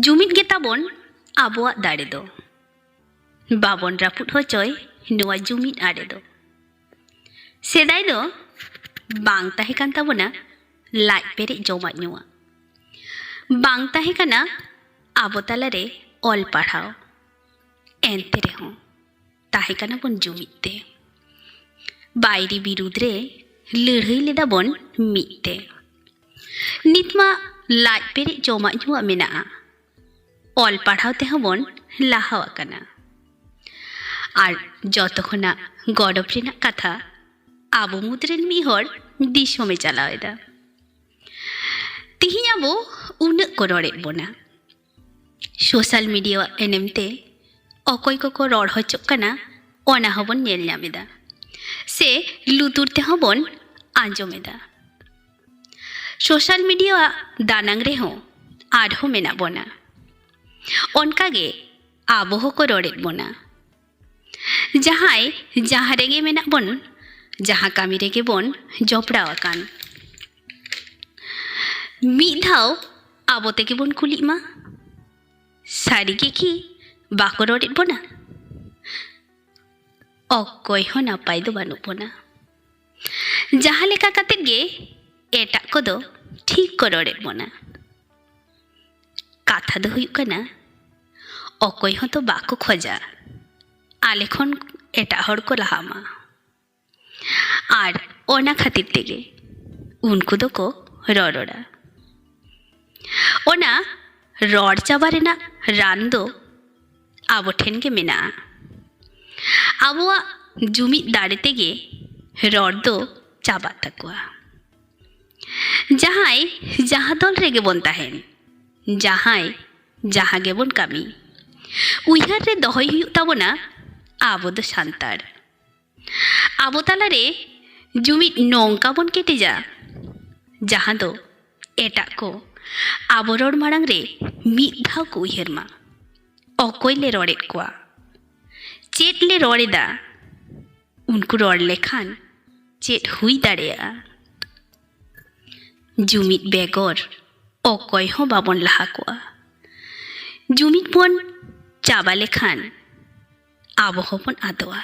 जुमिद गे ताबोन आबोआग दाड़े दो बाबन रापुद होचोय नोआ जुमिद आड़े दो सेदाय दो बांग ताहे कान ताबोना लाज पेरे जमा नुआ बांग ताहे काना आबो तालारे ऑल पढ़ाओ एनते रेहों ताहे काना बोन जुमिद ते बायरी बिरुद रे लड़हई लेदा बोन मिदते नितमा लाज पेरे जमा नुआ मेना ऑल पढ़ाओ ते हबोन लाहावा काना आर जतो खना गडब रेना कथा आबो मुद्रेन मिहर दिशो में चलावेदा तिही आबो उन को रड़े बोना सोशल मीडिया एनेमते अकय को रड़ हचोक काना ओना हबोन नेल नामेदा से लुतुर ते हबोन आंजमेदा सोशल मीडिया दानांग रे हो आरहो मेना बोना ओनकागे आबो को रड़े बोना जहाय जहाँ रेगे मेना बोन जहाँ कामी रेगे बोन जपड़ा आकान मिद धाव आबो तेगे बोन कुली मा सारिगे की बाको रड़े बोना अकय हो नापाय दो बानु बोना जहाँ लेका कातेद गे एटा को दो ठीक को रड़े बोना काथा दो हुयुग काना अकय हो तो बाको खोजा आले खन एटा हर को लहामा आर ओना खातिर तेगे उनको दो को रड़ोड़ा ओना रड़ चाबा रेना रान दो आबो ठेन के मेना आबोआ जुमिद दाड़े तेगे रड़ दो चाबा तकुआ जहाय जहाँ दल रेगे बोन ताहेन जहाय जहाँ गे बोन कामी उइहार रे दहय हुयुग ताबोना आबो दो सान्तार आबो तालारे जुमिद नौका बोन केटेजा जहाँ दो एटा को आबो रड़ मारांग रे मिद धाव को उइहार मा अकय ले रड़ेद कोआ चेद ले रड़ेदा उनको रड़ लेखान चेद हुई दाड़ेया जुमिद बेगर अकय हो बाबन लाहा कोआ जुमिद बोन चाबा लेखान आबो हबोन आदोआ।